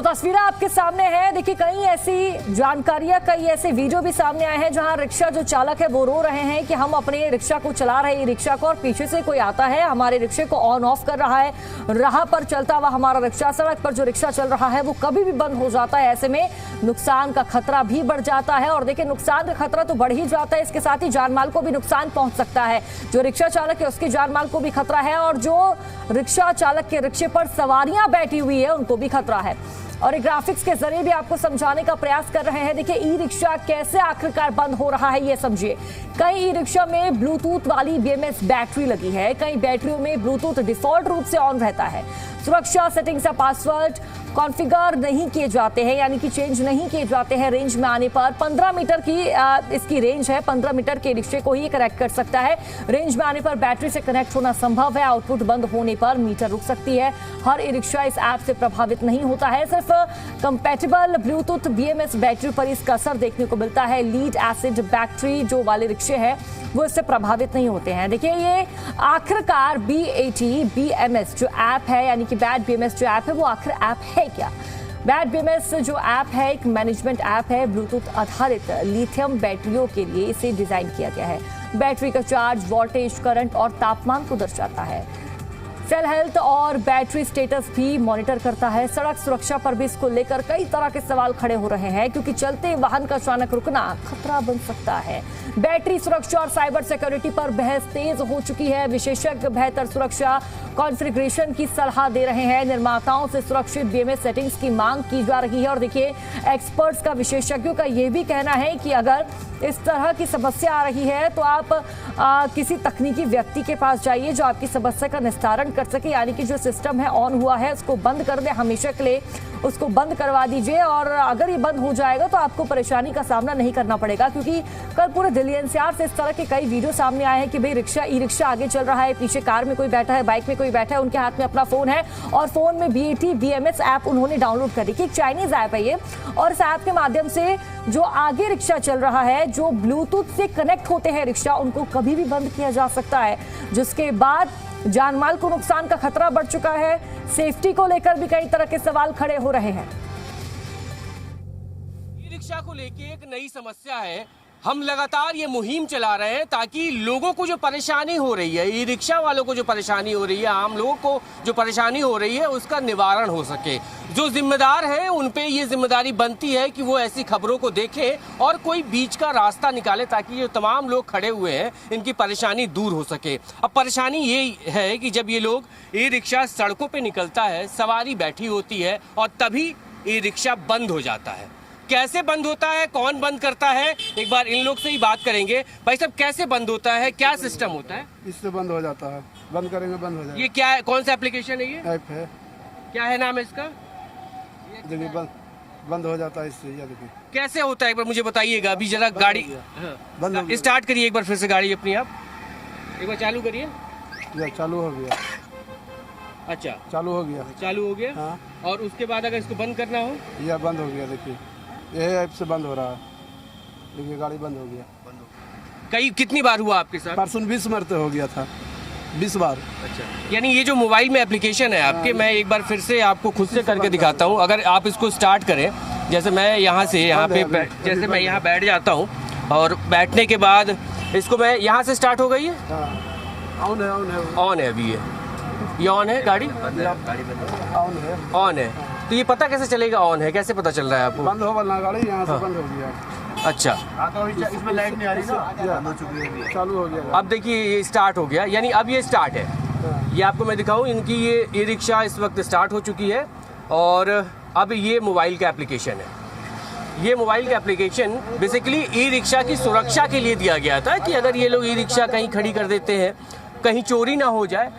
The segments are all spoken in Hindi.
तो तस्वीरें आपके सामने हैं। देखिए, कई ऐसी जानकारियां, कई ऐसे वीडियो भी सामने आए हैं जहां रिक्शा जो चालक है वो रो रहे हैं कि हम अपने रिक्शा को चला रहे हैं, रिक्शा को, और पीछे से कोई आता है, हमारे रिक्शे को ऑन ऑफ कर रहा है। राह पर चलता हुआ हमारा रिक्शा, सड़क पर जो रिक्शा चल रहा है वो कभी भी बंद हो जाता है। ऐसे में नुकसान का खतरा भी बढ़ जाता है। और देखिए, नुकसान का खतरा तो बढ़ ही जाता है, इसके साथ ही जानमाल को भी नुकसान पहुंच सकता है। जो रिक्शा चालक है उसकी जानमाल को भी खतरा है, और जो रिक्शा चालक के रिक्शे पर सवारियां बैठी हुई है उनको भी खतरा है। और एक ग्राफिक्स के जरिए भी आपको समझाने का प्रयास कर रहे हैं। देखिए, ई रिक्शा कैसे आखिरकार बंद हो रहा है ये समझिए। कई ई रिक्शा में ब्लूटूथ वाली BMS बैटरी लगी है, कई बैटरियों में ब्लूटूथ डिफॉल्ट रूप से ऑन रहता है। सुरक्षा सेटिंग्स या पासवर्ड कॉन्फ़िगर नहीं किए जाते हैं, यानी कि चेंज नहीं किए जाते हैं। रेंज में आने पर 15 मीटर की इसकी रेंज है, 15 मीटर के रिक्शे को ही कनेक्ट कर सकता है। रेंज में आने पर बैटरी से कनेक्ट होना संभव है। आउटपुट बंद होने पर मीटर रुक सकती है। हर ई रिक्शा इस ऐप से प्रभावित नहीं होता है। सिर्फ कंपैटिबल ब्लूटूथ BMS बैटरी पर इसका असर देखने को मिलता है। लीड एसिड बैटरी जो वाले रिक्शे हैं वो इससे प्रभावित नहीं होते हैं। देखिए, ये आखिरकार BAT BMS जो ऐप है, यानी कि बैट BMS जो ऐप है वो आखिर ऐप है क्या? बैट BMS जो ऐप है एक मैनेजमेंट ऐप है। ब्लूटूथ आधारित लिथियम बैटरियों के लिए इसे डिजाइन किया गया है। बैटरी का चार्ज, वोल्टेज, करंट और तापमान को दर्शाता है। सेल हेल्थ और बैटरी स्टेटस भी मॉनिटर करता है। सड़क सुरक्षा पर भी इसको लेकर कई तरह के सवाल खड़े हो रहे हैं, क्योंकि चलते वाहन का अचानक रुकना खतरा बन सकता है। बैटरी सुरक्षा और साइबर सिक्योरिटी पर बहस तेज हो चुकी है। विशेषज्ञ बेहतर सुरक्षा कॉन्फ़िगरेशन की सलाह दे रहे हैं। निर्माताओं से सुरक्षित BMS सेटिंग्स की मांग की जा रही है। और देखिए, एक्सपर्ट्स का, विशेषज्ञों का यह भी कहना है कि अगर इस तरह की समस्या आ रही है तो आप किसी तकनीकी व्यक्ति के पास जाइए जो आपकी समस्या का निस्तारण कर सके, यानी कि जो सिस्टम है ऑन हुआ है उसको बंद कर दे, हमेशा के लिए उसको बंद करवा दीजिए। और अगर ये बंद हो जाएगा तो आपको परेशानी का सामना नहीं करना पड़ेगा, क्योंकि कल पूरे दिल्ली NCR से इस तरह के कई वीडियो सामने आए हैं कि भाई रिक्शा, ई रिक्शा आगे चल रहा है, पीछे कार में कोई बैठा है, बाइक में कोई बैठा है, उनके हाथ में अपना फोन है और फोन में BAT BMS ऐप उन्होंने डाउनलोड कर रखी। एक चाइनीज ऐप है ये, और इस ऐप के माध्यम से जो आगे रिक्शा चल रहा है, जो ब्लूटूथ से कनेक्ट होते हैं रिक्शा, उनको कभी भी बंद किया जा सकता है, जिसके बाद जानमाल को नुकसान का खतरा बढ़ चुका है। सेफ्टी को लेकर भी कई तरह के सवाल खड़े हो रहे हैं। ई रिक्शा को लेके एक नई समस्या है। हम लगातार ये मुहिम चला रहे हैं ताकि लोगों को जो परेशानी हो रही है, ई रिक्शा वालों को जो परेशानी हो रही है, आम लोगों को जो परेशानी हो रही है, उसका निवारण हो सके। जो जिम्मेदार हैं उन पे ये जिम्मेदारी बनती है कि वो ऐसी खबरों को देखें और कोई बीच का रास्ता निकाले ताकि ये तमाम लोग खड़े हुए हैं इनकी परेशानी दूर हो सके। अब परेशानी ये है कि जब ये लोग ई रिक्शा सड़कों पे निकलता है, सवारी बैठी होती है और तभी ई रिक्शा बंद हो जाता है। कैसे बंद होता है, कौन बंद करता है, एक बार इन लोग से ही बात करेंगे। भाई साहब, कैसे बंद होता है, क्या सिस्टम होता है? इससे बंद हो जाता है, बंद करेंगे बंद हो जाएगा। ये क्या है, कौन सा एप्लीकेशन है ये? ऐप है। क्या है नाम है इसका? देखिए, बंद हो जाता है इससे। ये देखिए कैसे होता है, एक बार मुझे बताइएगा। अभी जरा गाड़ी बंद स्टार्ट करिए एक बार फिर से गाड़ी अपनी, आप एक बार चालू करिए। चालू हो गया। अच्छा, चालू हो गया। चालू हो गया। हाँ। और उसके बाद अगर इसको बंद करना हो? यह बंद हो गया। देखिए, यही ऐप से बंद हो रहा है। देखिए, गाड़ी बंद हो गया। कितनी बार हुआ आपके साथ? परसों 20 मरते हो गया था, 20 बार। अच्छा, यानी ये जो मोबाइल में एप्लीकेशन है आपके, मैं एक बार फिर से आपको खुद से करके दिखाता हूँ। अगर आप इसको स्टार्ट करें, जैसे मैं यहाँ से यहाँ पे जैसे मैं यहाँ बैठ जाता हूँ और बैठने के बाद इसको मैं यहाँ से स्टार्ट हो गई है। ऑन है, ऑन है, ऑन है अभी ये ऑन है गाड़ी? ऑन है, ऑन है। तो ये पता कैसे चलेगा ऑन है, कैसे पता चल रहा है आपको? बंद हो वाला गाड़ी यहाँ से बंद हो गया। अच्छा, इसमें लाइट नहीं आ रही ना, चालू हो गया। अब देखिए ये स्टार्ट हो गया, यानी अब ये स्टार्ट है। ये आपको मैं दिखाऊं, इनकी ये ई रिक्शा इस वक्त स्टार्ट हो चुकी है और अब ये मोबाइल का एप्लीकेशन है। ये मोबाइल का एप्लीकेशन बेसिकली ई रिक्शा की सुरक्षा के लिए दिया गया था कि अगर ये लोग ई रिक्शा कहीं खड़ी कर देते हैं, कहीं चोरी ना हो जाए,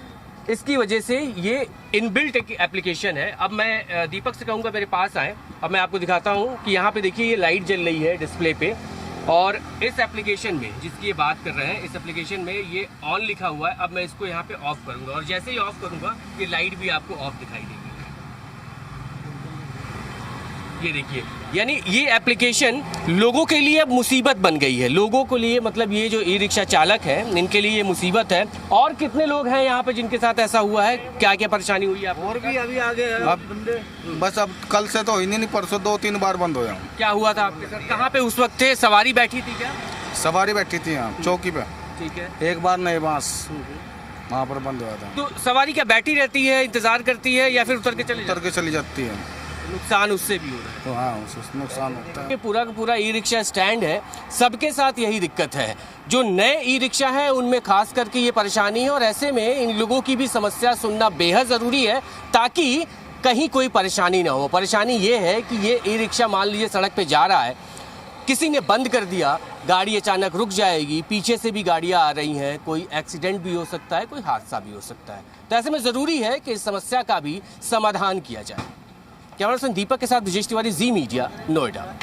इसकी वजह से ये इनबिल्ट एक एप्लीकेशन है। अब मैं दीपक से कहूँगा मेरे पास आए, अब मैं आपको दिखाता हूँ कि यहाँ पे देखिए ये लाइट जल रही है डिस्प्ले पे, और इस एप्लीकेशन में जिसकी ये बात कर रहे हैं, इस एप्लीकेशन में ये ऑन लिखा हुआ है। अब मैं इसको यहाँ पे ऑफ करूँगा और जैसे ही ऑफ करूँगा ये लाइट भी आपको ऑफ दिखाई देगी। ये देखिए, यानी ये एप्लीकेशन लोगों के लिए अब मुसीबत बन गई है। लोगों के लिए मतलब ये जो ई रिक्शा चालक है इनके लिए ये मुसीबत है। और कितने लोग हैं यहाँ पे जिनके साथ ऐसा हुआ है, क्या क्या परेशानी हुई है आपको? और भी अभी आगे है अब बस अब कल से तो ही नहीं, परसों 2-3 बार बंद हो जाऊँ। क्या हुआ था आपके साथ? कहाँ पे उस वक्त थे? सवारी बैठी थी क्या? सवारी बैठी थी यहाँ चौकी पे, ठीक है। एक बार नहीं बांस वहाँ पर बंद हुआ था। तो सवारी क्या बैठी रहती है, इंतजार करती है, या फिर उतर के चली उतर के चली जाती है नुकसान उससे भी हो रहा है? तो हाँ, उससे नुकसान होता है। ये पूरा का पूरा ई रिक्शा स्टैंड है, सबके साथ यही दिक्कत है। जो नए ई रिक्शा है उनमें खास करके ये परेशानी है, और ऐसे में इन लोगों की भी समस्या सुनना बेहद ज़रूरी है ताकि कहीं कोई परेशानी ना हो। परेशानी ये है कि ये ई रिक्शा मान लीजिए सड़क पे जा रहा है, किसी ने बंद कर दिया, गाड़ी अचानक रुक जाएगी, पीछे से भी गाड़ियाँ आ रही हैं, कोई एक्सीडेंट भी हो सकता है, कोई हादसा भी हो सकता है। तो ऐसे में ज़रूरी है कि इस समस्या का भी समाधान किया जाए। कैमरा पर्सन दीपक के साथ विजेश तिवारी, जी मीडिया, नोएडा।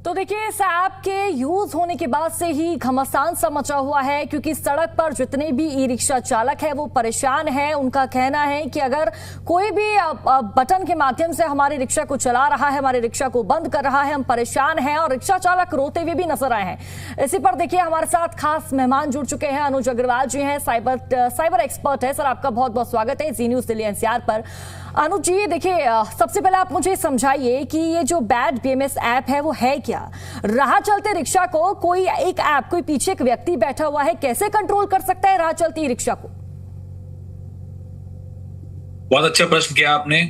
तो देखिए, इस ऐप के यूज होने के बाद से ही घमासान सा मचा हुआ है, क्योंकि सड़क पर जितने भी ई रिक्शा चालक है वो परेशान है। उनका कहना है कि अगर कोई भी बटन के माध्यम से हमारे रिक्शा को चला रहा है, हमारे रिक्शा को बंद कर रहा है, हम परेशान हैं, और रिक्शा चालक रोते हुए भी नजर आए हैं। इसी पर देखिए हमारे साथ खास मेहमान जुड़ चुके हैं। अनुज अग्रवाल जी हैं, साइबर एक्सपर्ट है। सर, आपका बहुत बहुत स्वागत है जी न्यूज दिल्ली एनसीआर पर। अनुज जी, देखिए, सबसे पहले आप मुझे समझाइए कि ये जो बैड बीएमएस ऐप है वो है क्या? राह चलते रिक्शा को कोई एक ऐप, कोई पीछे एक व्यक्ति बैठा हुआ है, कैसे कंट्रोल कर सकता है राह चलती रिक्शा को? बहुत अच्छा प्रश्न किया आपने।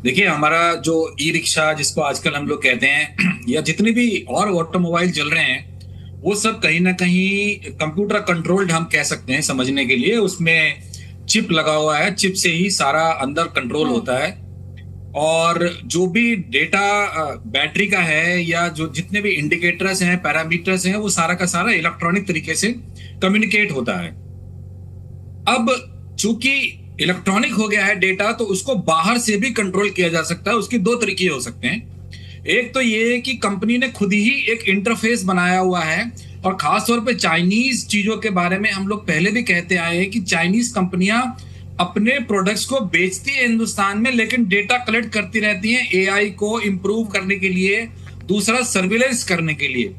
देखिए, हमारा जो ई रिक्शा जिसको आजकल हम लोग कहते हैं, या जितने भी और ऑटोमोबाइल चल रहे हैं, वो सब कहीं ना कहीं कंप्यूटर कंट्रोल्ड हम कह सकते हैं समझने के लिए। उसमें चिप लगा हुआ है, चिप से ही सारा अंदर कंट्रोल होता है, और जो भी डेटा बैटरी का है या जो जितने भी इंडिकेटर्स हैं, पैरामीटर्स हैं, वो सारा का सारा इलेक्ट्रॉनिक तरीके से कम्युनिकेट होता है। अब चूंकि इलेक्ट्रॉनिक हो गया है डेटा, तो उसको बाहर से भी कंट्रोल किया जा सकता है। उसके दो तरीके हो सकते हैं। एक तो ये कि कंपनी ने खुद ही एक इंटरफेस बनाया हुआ है, और खास तौर पे चाइनीज चीजों के बारे में हम लोग पहले भी कहते आए हैं कि चाइनीज कंपनियां अपने प्रोडक्ट्स को बेचती है हिंदुस्तान में, लेकिन डेटा कलेक्ट करती रहती हैं एआई को इंप्रूव करने के लिए, दूसरा सर्विलेंस करने के लिए।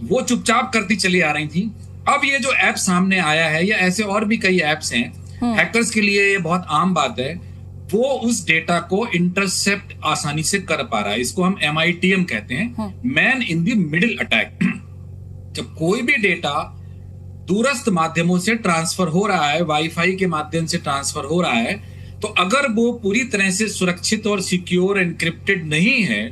वो चुपचाप करती चली आ रही थी। अब ये जो ऐप सामने आया है, या ऐसे और भी कई ऐप्स हैं, हैकर्स के लिए ये बहुत आम बात है, वो उस डेटा को इंटरसेप्ट आसानी से कर पा रहा है। इसको हम MITM कहते हैं, man in the middle attack. जब कोई भी डेटा दूरस्थ माध्यमों से ट्रांसफर हो रहा है, वाईफाई के माध्यम से ट्रांसफर हो रहा है, तो अगर वो पूरी तरह से सुरक्षित और सिक्योर एनक्रिप्टेड नहीं है,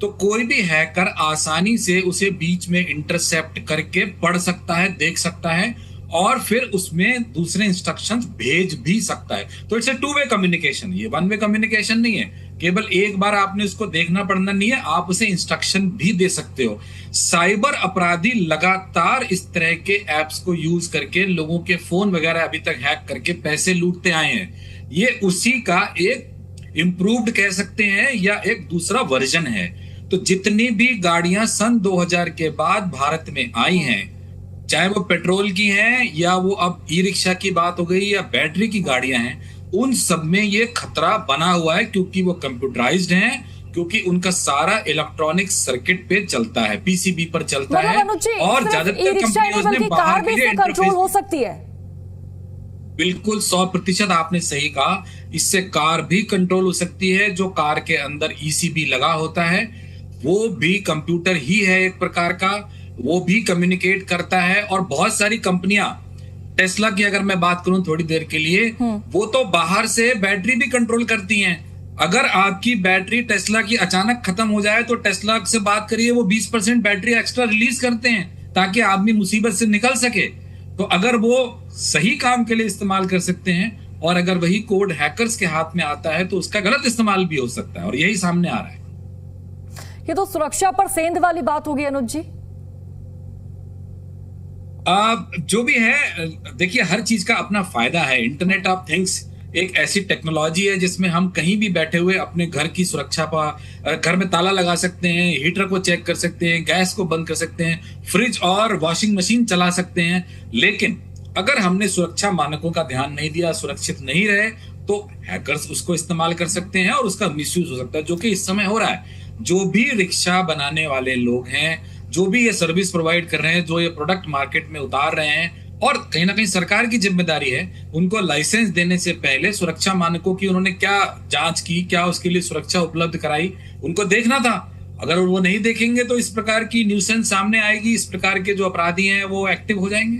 तो कोई भी हैकर आसानी से उसे बीच में इंटरसेप्ट करके पढ़ सकता है, देख सकता है, और फिर उसमें दूसरे इंस्ट्रक्शंस भेज भी सकता है। तो इट्स ए 2-वे कम्युनिकेशन, ये 1-वे कम्युनिकेशन नहीं है। केवल एक बार आपने उसको देखना पड़ना नहीं है, आप उसे इंस्ट्रक्शन भी दे सकते हो। साइबर अपराधी लगातार इस तरह के एप्स को यूज करके लोगों के फोन वगैरह अभी तक हैक करके पैसे लूटते आए हैं। ये उसी का एक इम्प्रूव्ड कह सकते हैं, या एक दूसरा वर्जन है। तो जितनी भी गाड़ियां सन 2000 के बाद भारत में आई हैं, चाहे वो पेट्रोल की हैं, या वो अब ई रिक्शा की बात हो गई, या बैटरी की गाड़ियां हैं, उन सब में ये खतरा बना हुआ है, क्योंकि वो कंप्यूटराइज्ड हैं, क्योंकि उनका सारा इलेक्ट्रॉनिक सर्किट पे चलता है, पीसीबी पर चलता है, और ज्यादातर कंपनियों ने बाहर के लिए कंट्रोल हो सकती है। बिल्कुल 100% आपने सही कहा। इससे कार भी कंट्रोल हो सकती है। जो कार के अंदर ECB लगा होता है, वो भी कंप्यूटर ही है एक प्रकार का, वो भी कम्युनिकेट करता है। और बहुत सारी कंपनियां, टेस्ला की अगर मैं बात करूं थोड़ी देर के लिए, वो तो बाहर से बैटरी भी कंट्रोल करती हैं। अगर आपकी बैटरी टेस्ला की अचानक खत्म हो जाए, तो टेस्ला से बात करिए, वो 20% बैटरी एक्स्ट्रा रिलीज करते हैं ताकि आदमी मुसीबत से निकल सके। तो अगर वो सही काम के लिए इस्तेमाल कर सकते हैं, और अगर वही कोड हैकर्स के हाथ में आता है, तो उसका गलत इस्तेमाल भी हो सकता है, और यही सामने आ रहा है। ये तो सुरक्षा पर सेंध वाली बात होगी अनुज जी। जो भी है, देखिए, हर चीज का अपना फायदा है। इंटरनेट ऑफ थिंग्स एक ऐसी टेक्नोलॉजी है जिसमें हम कहीं भी बैठे हुए अपने घर की सुरक्षा पर, घर में ताला लगा सकते हैं, हीटर को चेक कर सकते हैं, गैस को बंद कर सकते हैं, फ्रिज और वॉशिंग मशीन चला सकते हैं। लेकिन अगर हमने सुरक्षा मानकों का ध्यान नहीं दिया, सुरक्षित नहीं रहे, तो हैकर्स उसको इस्तेमाल कर सकते हैं और उसका मिसयूज हो सकता है, जो कि इस समय हो रहा है। जो भी रिक्शा बनाने वाले लोग हैं, जो भी ये सर्विस प्रोवाइड कर रहे हैं, जो ये प्रोडक्ट मार्केट में उतार रहे हैं, और कहीं ना कहीं सरकार की जिम्मेदारी है उनको लाइसेंस देने से पहले सुरक्षा मानकों की उन्होंने क्या जांच की, क्या उसके लिए सुरक्षा उपलब्ध कराई, उनको देखना था। अगर वो नहीं देखेंगे तो इस प्रकार की न्यूसेंस सामने आएगी, इस प्रकार के जो अपराधी हैं वो एक्टिव हो जाएंगे।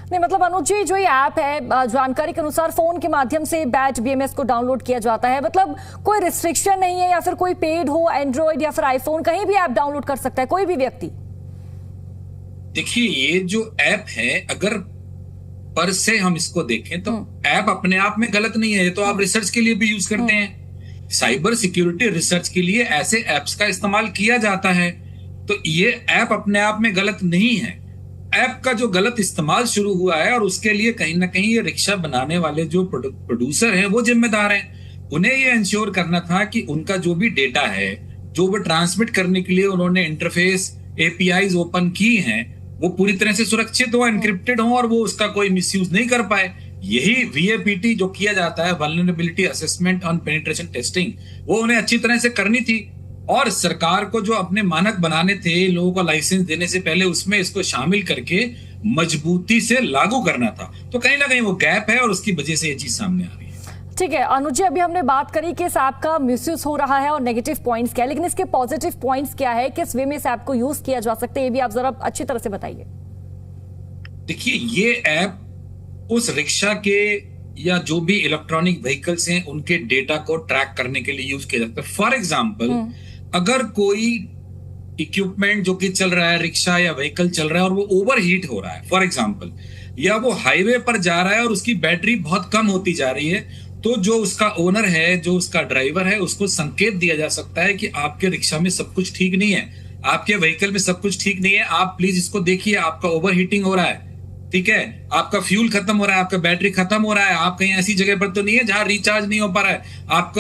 नहीं मतलब अनुज जी, जो ये ऐप है, जानकारी के अनुसार फोन के माध्यम से बैच BMS को डाउनलोड किया जाता है, मतलब कोई रिस्ट्रिक्शन नहीं है, या फिर कोई पेड हो एंड्रॉइड या फिर आईफोन, कहीं भी ऐप डाउनलोड कर सकता है कोई भी व्यक्ति? देखिए, ये जो ऐप है, अगर पर से हम इसको देखें तो ऐप अपने आप में गलत नहीं है। ये तो आप रिसर्च के लिए भी यूज करते हैं। साइबर सिक्योरिटी रिसर्च के लिए ऐसे ऐप्स का इस्तेमाल किया जाता है, तो ये ऐप अपने आप में गलत नहीं है। ऐप का जो गलत इस्तेमाल शुरू हुआ है, और उसके लिए कहीं ना कहीं ये रिक्शा बनाने वाले जो प्रोड्यूसर हैं वो जिम्मेदार हैं। उन्हें ये इंश्योर करना था कि उनका जो भी डेटा है, जो वो ट्रांसमिट करने के लिए उन्होंने इंटरफेस APIs ओपन की हैं, वो पूरी तरह से सुरक्षित हो, एनक्रिप्टेड हो, और वो उसका कोई मिसयूज नहीं कर पाए। यही VAPT जो किया जाता है, vulnerability assessment on penetration testing, वो उन्हें अच्छी तरह से करनी थी। और सरकार को जो अपने मानक बनाने थे लोगों को लाइसेंस देने से पहले, उसमें इसको शामिल करके मजबूती से लागू करना था। तो कहीं ना कहीं वो गैप है और उसकी वजह से ये चीज सामने आ रही है। ठीक है अनुज जी, अभी हमने बात करी कि इस ऐप का मिसयूज हो रहा है और नेगेटिव पॉइंट्स क्या है, लेकिन इसके पॉजिटिव पॉइंट्स क्या है, किस वे में इस ऐप को यूज किया जा सकता है, ये भी आप जरा अच्छी तरह से बताइए। देखिए, ये ऐप उस रिक्शा के या जो भी इलेक्ट्रॉनिक व्हीकल्स हैं उनके डेटा को ट्रैक करने के लिए यूज किया जाता है। फॉर एग्जाम्पल, अगर कोई इक्विपमेंट जो कि चल रहा है, रिक्शा या व्हीकल चल रहा है, और वो ओवर हीट हो रहा है, फॉर एग्जाम्पल, या वो हाईवे पर जा रहा है और उसकी बैटरी बहुत कम होती जा रही है, तो जो उसका ओनर है, जो उसका ड्राइवर है, उसको संकेत दिया जा सकता है कि आपके रिक्शा में सब कुछ ठीक नहीं है, आपके व्हीकल में सब कुछ ठीक नहीं है, आप प्लीज इसको देखिए, आपका ओवर हीटिंग हो रहा है, ठीक है, आपका फ्यूल खत्म हो रहा है, आपका बैटरी खत्म हो रहा है, आप कहीं ऐसी जगह पर तो नहीं है जहां रिचार्ज नहीं हो पा रहा है,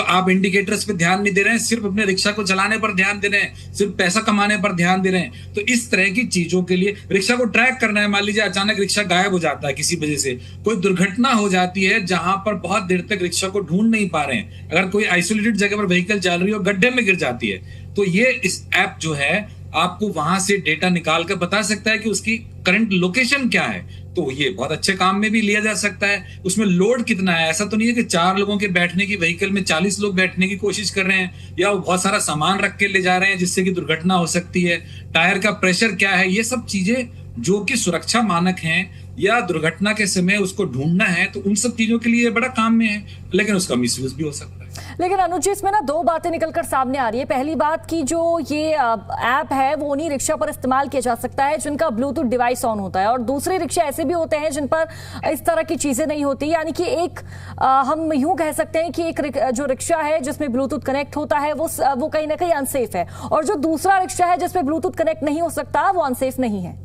आप इंडिकेटर्स पे ध्यान नहीं दे रहे हैं, सिर्फ अपने रिक्शा को चलाने पर ध्यान दे रहे हैं, सिर्फ पैसा कमाने पर ध्यान दे रहे हैं। तो इस तरह की चीजों के लिए रिक्शा को ट्रैक करना है। मान लीजिए अचानक रिक्शा गायब हो जाता है, किसी वजह से कोई दुर्घटना हो जाती है जहां पर बहुत देर तक रिक्शा को ढूंढ नहीं पा रहे हैं, अगर कोई आइसोलेटेड जगह पर व्हीकल चल रही हो, गड्ढे में गिर जाती है, तो ये इस ऐप जो है आपको वहां से डेटा निकाल कर बता सकता है कि उसकी करंट लोकेशन क्या है। तो ये बहुत अच्छे काम में भी लिया जा सकता है। उसमें लोड कितना है, ऐसा तो नहीं है कि 4 लोगों के बैठने की व्हीकल में 40 लोग बैठने की कोशिश कर रहे हैं, या वो बहुत सारा सामान रख के ले जा रहे हैं जिससे कि दुर्घटना हो सकती है, टायर का प्रेशर क्या है, ये सब चीजें जो कि सुरक्षा मानक हैं या दुर्घटना के समय उसको ढूंढना है, तो उन सब चीजों के लिए बड़ा काम में है, लेकिन उसका मिसयूज भी हो सकता है। लेकिन अनुज जी, इसमें ना 2 बातें निकलकर सामने आ रही है। पहली बात कि जो ये ऐप है वो उन्हीं रिक्शा पर इस्तेमाल किया जा सकता है जिनका ब्लूटूथ डिवाइस ऑन होता है, और दूसरे रिक्शा ऐसे भी होते हैं जिन पर इस तरह की चीजें नहीं होती। यानी कि एक हम यूं कह सकते हैं कि एक जो रिक्शा है जिसमें ब्लूटूथ कनेक्ट होता है वो कहीं ना कहीं अनसेफ है, और जो दूसरा रिक्शा है जिसमें ब्लूटूथ कनेक्ट नहीं हो सकता वो अनसेफ नहीं है।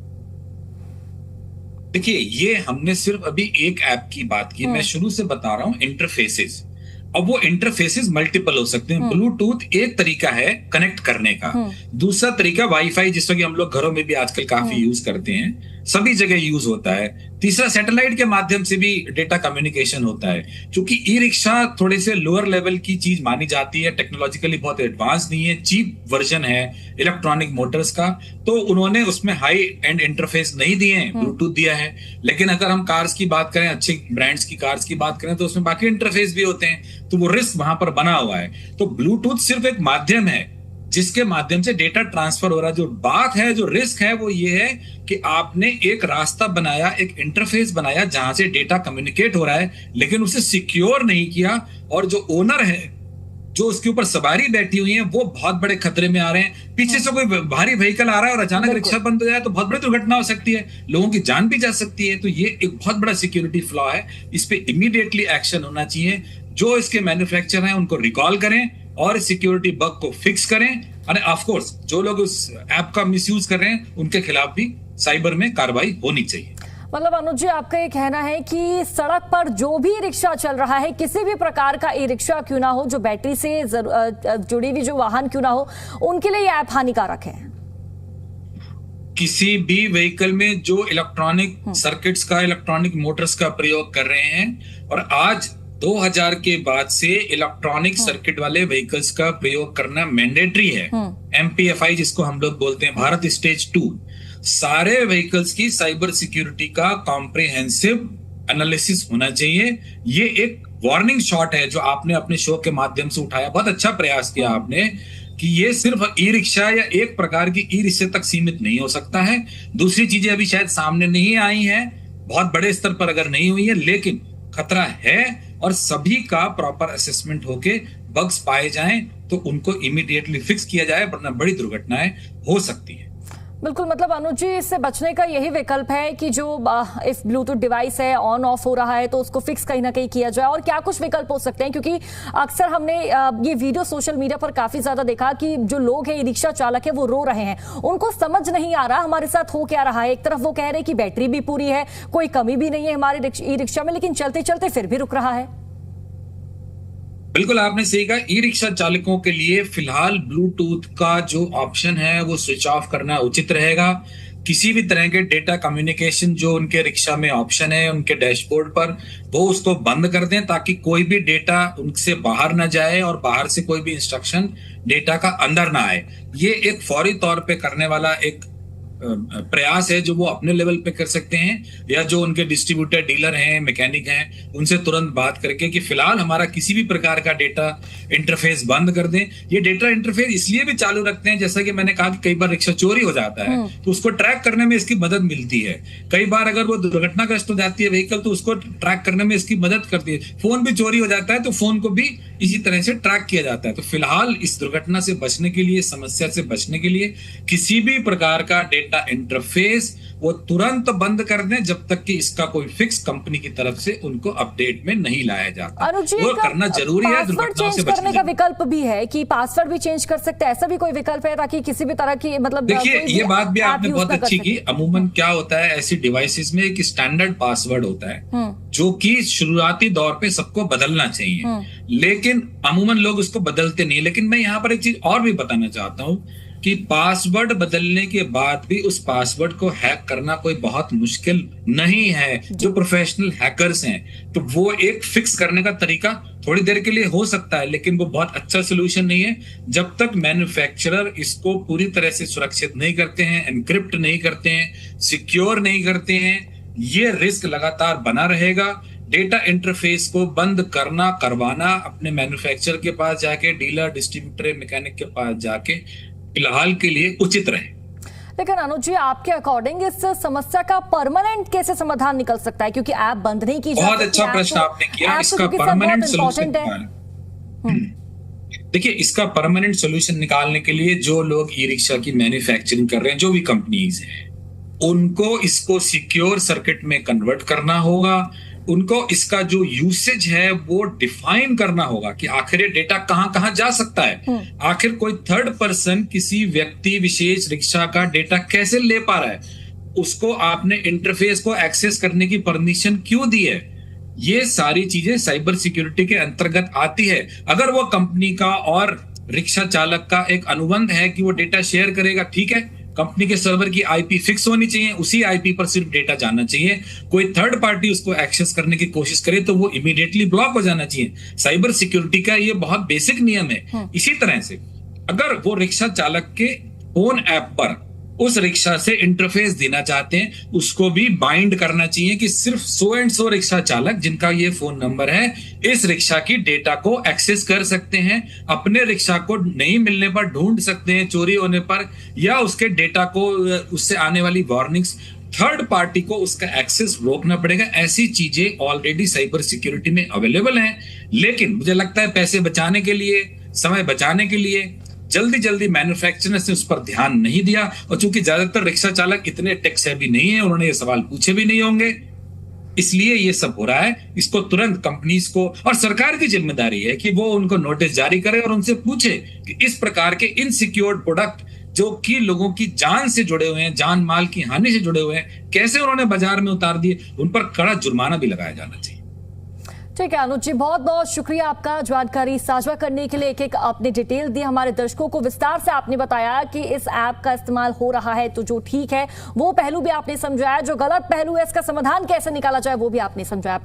देखिए, ये हमने सिर्फ अभी एक ऐप की बात की, मैं शुरू से बता रहा हूं इंटरफेसेस। अब वो इंटरफेसेस मल्टीपल हो सकते हैं। ब्लूटूथ एक तरीका है कनेक्ट करने का, दूसरा तरीका वाईफाई, जिसको कि हम लोग घरों में भी आजकल काफी यूज करते हैं, सभी जगह यूज होता है। तीसरा, सैटेलाइट के माध्यम से भी डेटा कम्युनिकेशन होता है। क्योंकि ई रिक्शा थोड़े से लोअर लेवल की चीज मानी जाती है, टेक्नोलॉजिकली बहुत एडवांस नहीं है, चीप वर्जन है इलेक्ट्रॉनिक मोटर्स का, तो उन्होंने उसमें हाई एंड इंटरफेस नहीं दिए हैं, ब्लूटूथ दिया है। लेकिन अगर हम कार्स की बात करें, अच्छे ब्रांड्स की कार्स की बात करें, तो उसमें बाकी इंटरफेस भी होते हैं, तो वो रिस्क वहां पर बना हुआ है। तो ब्लूटूथ सिर्फ एक माध्यम है जिसके माध्यम से डेटा ट्रांसफर हो रहा है। जो बात है, जो रिस्क है, वो ये है कि आपने एक रास्ता बनाया, एक इंटरफेस बनाया जहां से डेटा कम्युनिकेट हो रहा है, लेकिन उसे सिक्योर नहीं किया, और जो ओनर है, जो उसके ऊपर सवारी बैठी हुई है, वो बहुत बड़े खतरे में आ रहे हैं। पीछे से कोई भारी व्हीकल आ रहा है और अचानक रिक्शा बंद हो जाए तो बहुत बड़ी दुर्घटना हो सकती है, लोगों की जान भी जा सकती है। तो ये एक बहुत बड़ा सिक्योरिटी फ्लॉ है, इस पे इमीडिएटली एक्शन होना चाहिए। जो इसके मैन्युफैक्चरर हैं उनको रिकॉल करें और इस सिक्योरिटी बग को फिक्स करें, और ऑफ कोर्स जो लोग उस ऐप का मिसयूज कर रहे हैं उनके खिलाफ भी साइबर में कार्रवाई होनी चाहिए। मतलब अनुज जी, आपका ये कहना है कि सड़क पर जो भी रिक्शा चल रहा है, किसी भी प्रकार का ई रिक्शा क्यों ना हो, जो बैटरी से जुड़ी हुई जो वाहन क्यों ना हो, उनके लिए ये ऐप हानिकारक है। किसी भी व्हीकल में जो इलेक्ट्रॉनिक सर्किट्स का, इलेक्ट्रॉनिक मोटर्स का प्रयोग कर रहे हैं, और आज 2000 के बाद से इलेक्ट्रॉनिक सर्किट वाले व्हीकल्स का प्रयोग करना मैंडेटरी है। MPFI जिसको हम लोग बोलते हैं, भारत स्टेज 2, सारे व्हीकल्स की साइबर सिक्योरिटी का कॉम्प्रिहेंसिव एनालिसिस होना चाहिए। ये एक वार्निंग शॉट है जो आपने अपने शो के माध्यम से उठाया, बहुत अच्छा प्रयास किया आपने कि ये सिर्फ ई रिक्शा या एक प्रकार की ई रिक्शा तक सीमित नहीं हो सकता है। दूसरी चीजें अभी शायद सामने नहीं आई हैं, बहुत बड़े स्तर पर अगर नहीं हुई है, लेकिन खतरा है और सभी का प्रॉपर असेसमेंट होके बग्स पाए जाएं तो उनको इमीडिएटली फिक्स किया जाए, वरना बड़ी दुर्घटनाएं हो सकती हैं। बिल्कुल, मतलब अनुज जी, इससे बचने का यही विकल्प है कि जो इफ ब्लूटूथ डिवाइस है ऑन ऑफ हो रहा है तो उसको फिक्स कहीं ना कहीं किया जाए। और क्या कुछ विकल्प हो सकते हैं, क्योंकि अक्सर हमने ये वीडियो सोशल मीडिया पर काफी ज्यादा देखा कि जो लोग हैं, ई रिक्शा चालक है, वो रो रहे हैं, उनको समझ नहीं आ रहा हमारे साथ हो क्या रहा है। एक तरफ वो कह रहे हैं कि बैटरी भी पूरी है, कोई कमी भी नहीं है हमारे ई रिक्शा में, लेकिन चलते चलते फिर भी रुक रहा है। बिल्कुल आपने सही कहा, ई रिक्शा चालकों के लिए फिलहाल ब्लूटूथ का जो ऑप्शन है वो स्विच ऑफ करना उचित रहेगा। किसी भी तरह के डेटा कम्युनिकेशन जो उनके रिक्शा में ऑप्शन है उनके डैशबोर्ड पर, वो उसको बंद कर दें ताकि कोई भी डेटा उनसे बाहर ना जाए और बाहर से कोई भी इंस्ट्रक्शन डेटा का अंदर ना आए। ये एक फौरी तौर पे करने वाला एक प्रयास है जो वो अपने लेवल पे कर सकते हैं, या जो उनके डिस्ट्रीब्यूटर डीलर हैं, मैकेनिक हैं, उनसे तुरंत बात करके कि फिलहाल हमारा किसी भी प्रकार का डेटा इंटरफेस बंद कर दें। ये डेटा इंटरफेस इसलिए भी चालू रखते हैं, जैसा कि मैंने कहा कि कई बार रिक्शा चोरी हो जाता है तो उसको ट्रैक करने में इसकी मदद मिलती है। कई बार अगर वो दुर्घटनाग्रस्त हो जाती है व्हीकल तो उसको ट्रैक करने में इसकी मदद करती है। फोन भी चोरी हो जाता है तो फोन को भी इसी तरह से ट्रैक किया जाता है। तो फिलहाल इस दुर्घटना से बचने के लिए, समस्या से बचने के लिए, किसी भी प्रकार का डेटा इंटरफेस वो तुरंत बंद कर दें जब तक कि इसका कोई फिक्स कंपनी की तरफ से उनको अपडेट में नहीं लाया जाता। वो करना जरूरी है दुर्घटनाओं से बचने का विकल्प भी है कि पासवर्ड भी चेंज कर सकते हैं, ऐसा भी कोई विकल्प है ताकि किसी भी तरह की, मतलब देखिए ये बात भी आपने बहुत अच्छी की। अमूमन क्या होता है ऐसी डिवाइसेस में एक स्टैंडर्ड पासवर्ड होता है जो कि शुरुआती दौर पे सबको बदलना चाहिए, लेकिन अमूमन लोग उसको बदलते नहीं। लेकिन मैं यहाँ पर एक चीज और भी बताना चाहता हूँ कि पासवर्ड बदलने के बाद भी उस पासवर्ड को हैक करना कोई बहुत मुश्किल नहीं है। जो प्रोफेशनल हैकर्स हैं तो वो एक फिक्स करने का तरीका थोड़ी देर के लिए हो सकता है, लेकिन वो बहुत अच्छा सोल्यूशन नहीं है जब तक मैन्युफैक्चरर इसको पूरी तरह से सुरक्षित नहीं करते हैं, एनक्रिप्ट नहीं करते हैं, सिक्योर नहीं करते हैं। ये रिस्क लगातार बना रहेगा। डेटा इंटरफेस को बंद करना, करवाना अपने मैन्युफैक्चरर के पास जाके, डीलर, डिस्ट्रीब्यूटर, मैकेनिक के पास जाके फिलहाल के लिए उचित रहे। लेकिन अनुज जी, आपके अकॉर्डिंग इस समस्या का परमानेंट कैसे समाधान निकल सकता है, क्योंकि ऐप बंद नहीं की जा सकती। बहुत अच्छा प्रश्न आपने किया। इसका परमानेंट सोल्यूशन देखिए, इसका परमानेंट सोल्यूशन निकालने के लिए जो लोग ई रिक्शा की मैन्युफैक्चरिंग कर रहे हैं, जो भी कंपनीज हैं, उनको इसको सिक्योर सर्किट में कन्वर्ट करना होगा। उनको इसका जो यूसेज है वो डिफाइन करना होगा कि आखिर ये डेटा कहां कहां जा सकता है। आखिर कोई थर्ड पर्सन किसी व्यक्ति विशेष रिक्शा का डेटा कैसे ले पा रहा है, उसको आपने इंटरफेस को एक्सेस करने की परमिशन क्यों दी है। ये सारी चीजें साइबर सिक्योरिटी के अंतर्गत आती है। अगर वो कंपनी का और रिक्शा चालक का एक अनुबंध है कि वो डेटा शेयर करेगा, ठीक है, कंपनी के सर्वर की आईपी फिक्स होनी चाहिए, उसी आईपी पर सिर्फ डेटा जाना चाहिए। कोई थर्ड पार्टी उसको एक्सेस करने की कोशिश करे तो वो इमीडिएटली ब्लॉक हो जाना चाहिए। साइबर सिक्योरिटी का ये बहुत बेसिक नियम है। इसी तरह से अगर वो रिक्शा चालक के फोन ऐप पर उस रिक्शा से इंटरफेस देना चाहते हैं, उसको भी बाइंड करना चाहिए कि सिर्फ 100 एंड 100 रिक्शा चालक जिनका ये फोन नंबर है इस रिक्शा की डेटा को एक्सेस कर सकते हैं, अपने रिक्शा को नहीं मिलने पर ढूंढ सकते हैं, चोरी होने पर, या उसके डेटा को, उससे आने वाली वार्निंग्स, थर्ड पार्टी को उसका एक्सेस रोकना पड़ेगा। ऐसी चीजें ऑलरेडी साइबर सिक्योरिटी में अवेलेबल हैं, लेकिन मुझे लगता है पैसे बचाने के लिए, समय बचाने के लिए जल्दी मैन्युफैक्चरर्स ने उस पर ध्यान नहीं दिया। और चूंकि ज्यादातर रिक्शा चालक इतने टेक सेवी नहीं है, उन्होंने ये सवाल पूछे भी नहीं होंगे, इसलिए ये सब हो रहा है। इसको तुरंत कंपनीज को और सरकार की जिम्मेदारी है कि वो उनको नोटिस जारी करे और उनसे पूछे कि इस प्रकार के इनसिक्योर्ड प्रोडक्ट जो कि लोगों की जान से जुड़े हुए हैं, जान माल की हानि से जुड़े हुए हैं, कैसे उन्होंने बाजार में उतार दिए, उन पर कड़ा जुर्माना भी लगाया जाना चाहिए। ठीक है अनुज जी, बहुत बहुत शुक्रिया आपका जानकारी साझा करने के लिए। एक एक आपने डिटेल दी हमारे दर्शकों को, विस्तार से आपने बताया कि इस ऐप का इस्तेमाल हो रहा है तो जो ठीक है वो पहलू भी आपने समझाया, जो गलत पहलू है इसका समाधान कैसे निकाला जाए वो भी आपने समझाया।